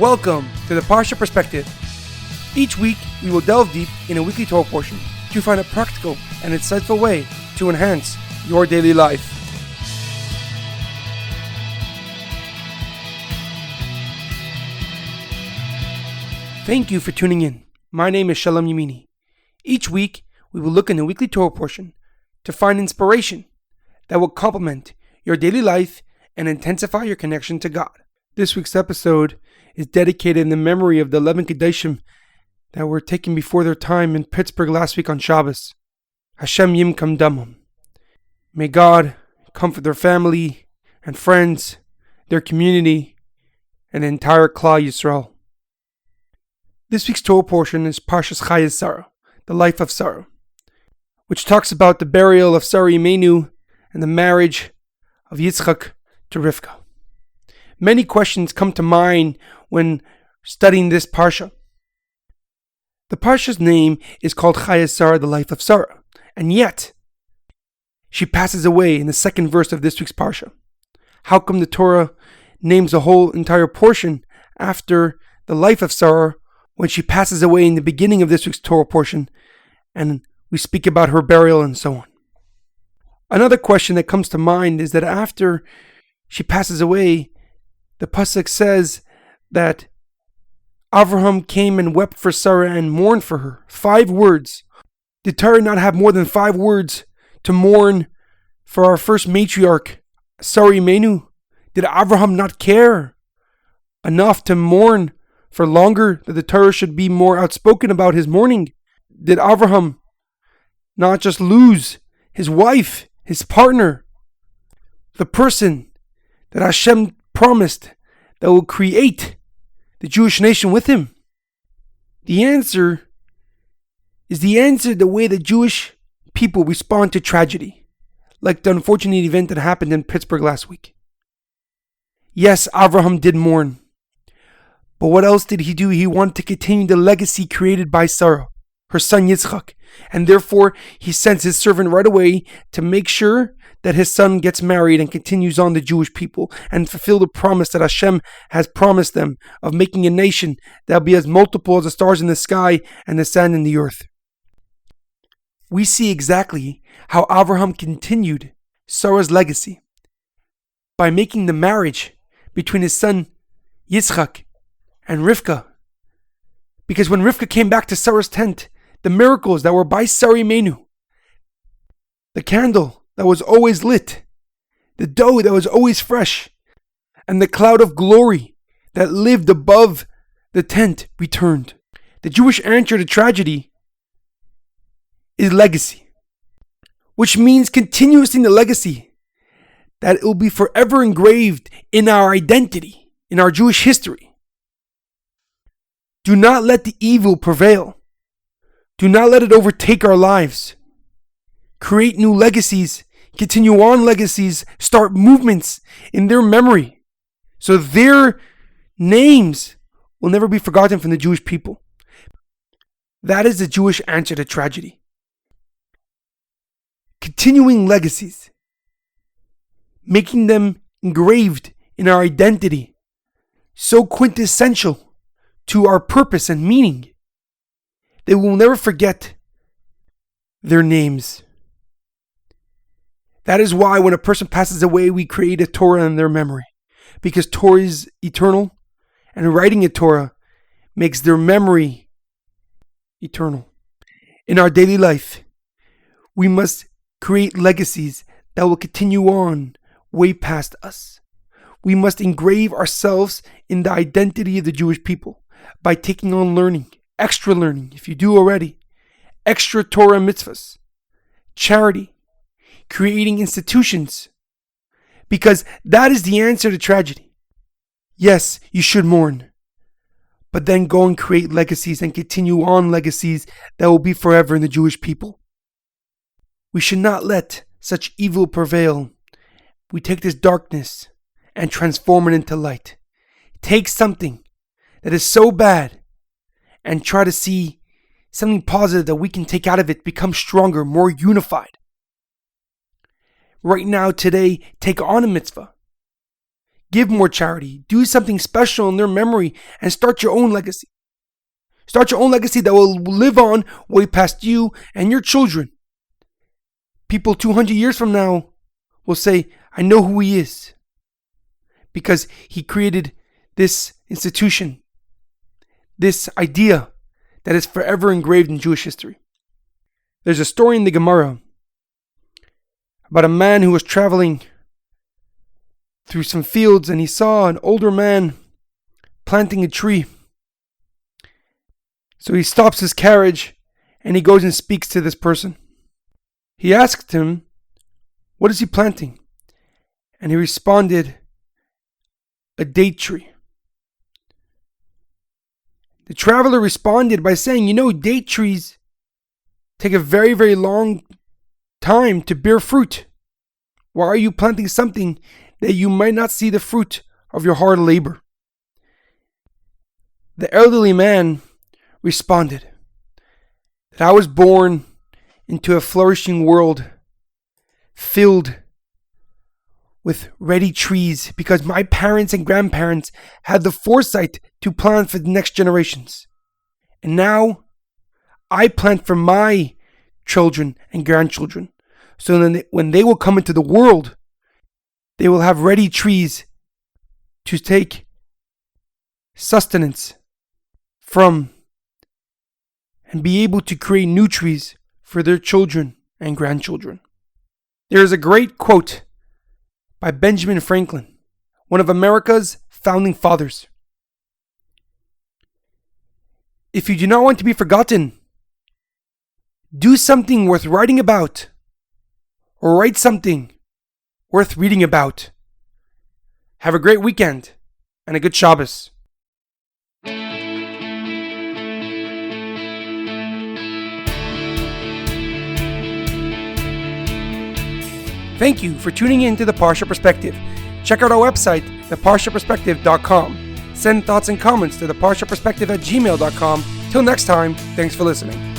Welcome to the Parsha Perspective. Each week, we will delve deep in a weekly Torah portion to find a practical and insightful way to enhance your daily life. Thank you for tuning in. My name is Shalom Yamini. Each week, we will look in a weekly Torah portion to find inspiration that will complement your daily life and intensify your connection to God. This week's episode is dedicated in the memory of the 11 Kedoshim that were taken before their time in Pittsburgh last week on Shabbos. Hashem Yimkam Damam. May God comfort their family and friends, their community, and the entire Klal Yisrael. This week's Torah portion is Parshas Chayei Sarah, the life of Sarah, which talks about the burial of Sarah Imenu and the marriage of Yitzchak to Rivka. Many questions come to mind when studying this Parsha. The Parsha's name is called Chayei Sarah, the life of Sarah, and yet she passes away in the second verse of this week's Parsha. How come the Torah names a whole entire portion after the life of Sarah when she passes away in the beginning of this week's Torah portion, and we speak about her burial and so on? Another question that comes to mind is that after she passes away, the pasuk says that Avraham came and wept for Sarah and mourned for her. 5 words. Did Torah not have more than 5 words to mourn for our first matriarch, Sarah Imenu? Did Avraham not care enough to mourn for longer, that the Torah should be more outspoken about his mourning? Did Avraham not just lose his wife, his partner, the person that Hashem promised that will create the Jewish nation with him? The answer is the way the Jewish people respond to tragedy, like the unfortunate event that happened in Pittsburgh last week. Yes, Avraham did mourn, but what else did he do? He wanted to continue the legacy created by Sarah, her son Yitzchak, and therefore he sends his servant right away to make sure that his son gets married and continues on the Jewish people and fulfill the promise that Hashem has promised them of making a nation that will be as multiple as the stars in the sky and the sand in the earth. We see exactly how Avraham continued Sarah's legacy by making the marriage between his son Yitzchak and Rivka. Because when Rivka came back to Sarah's tent, the miracles that were by Sarah Imenu, the candle that was always lit, the dough that was always fresh, and the cloud of glory that lived above the tent returned. The Jewish answer to tragedy is legacy, which means continuing the legacy that it will be forever engraved in our identity, in our Jewish history. Do not let the evil prevail. Do not let it overtake our lives. Create new legacies, continue on legacies, start movements in their memory, so their names will never be forgotten from the Jewish people. That is the Jewish answer to tragedy. Continuing legacies, making them engraved in our identity, so quintessential to our purpose and meaning, they will never forget their names. That is why when a person passes away, we create a Torah in their memory, because Torah is eternal, and writing a Torah makes their memory eternal. In our daily life, we must create legacies that will continue on way past us. We must engrave ourselves in the identity of the Jewish people by taking on learning, extra learning, if you do already, extra Torah mitzvahs, charity, creating institutions, because that is the answer to tragedy. Yes, you should mourn, but then go and create legacies and continue on legacies that will be forever in the Jewish people. We should not let such evil prevail. We take this darkness and transform it into light. Take something that is so bad and try to see something positive that we can take out of it, become stronger, more unified. Right now, today, take on a mitzvah. Give more charity. Do something special in their memory and start your own legacy. Start your own legacy that will live on way past you and your children. People 200 years from now will say, I know who he is. Because he created this institution, this idea that is forever engraved in Jewish history. There's a story in the Gemara about a man who was traveling through some fields and he saw an older man planting a tree. So he stops his carriage and he goes and speaks to this person. He asked him, what is he planting? And he responded, a date tree. The traveler responded by saying, date trees take a very, very long time to bear fruit. Why are you planting something that you might not see the fruit of your hard labor? The elderly man responded that I was born into a flourishing world filled with ready trees because my parents and grandparents had the foresight to plant for the next generations. And now I plant for my children and grandchildren. So then when they will come into the world, they will have ready trees to take sustenance from and be able to create new trees for their children and grandchildren. There is a great quote by Benjamin Franklin, one of America's founding fathers. If you do not want to be forgotten, do something worth writing about, or write something worth reading about. Have a great weekend and a good Shabbos. Thank you for tuning in to the Parsha Perspective. Check out our website, theparshaperspective.com. Send thoughts and comments to theparshaperspective@gmail.com. Till next time, thanks for listening.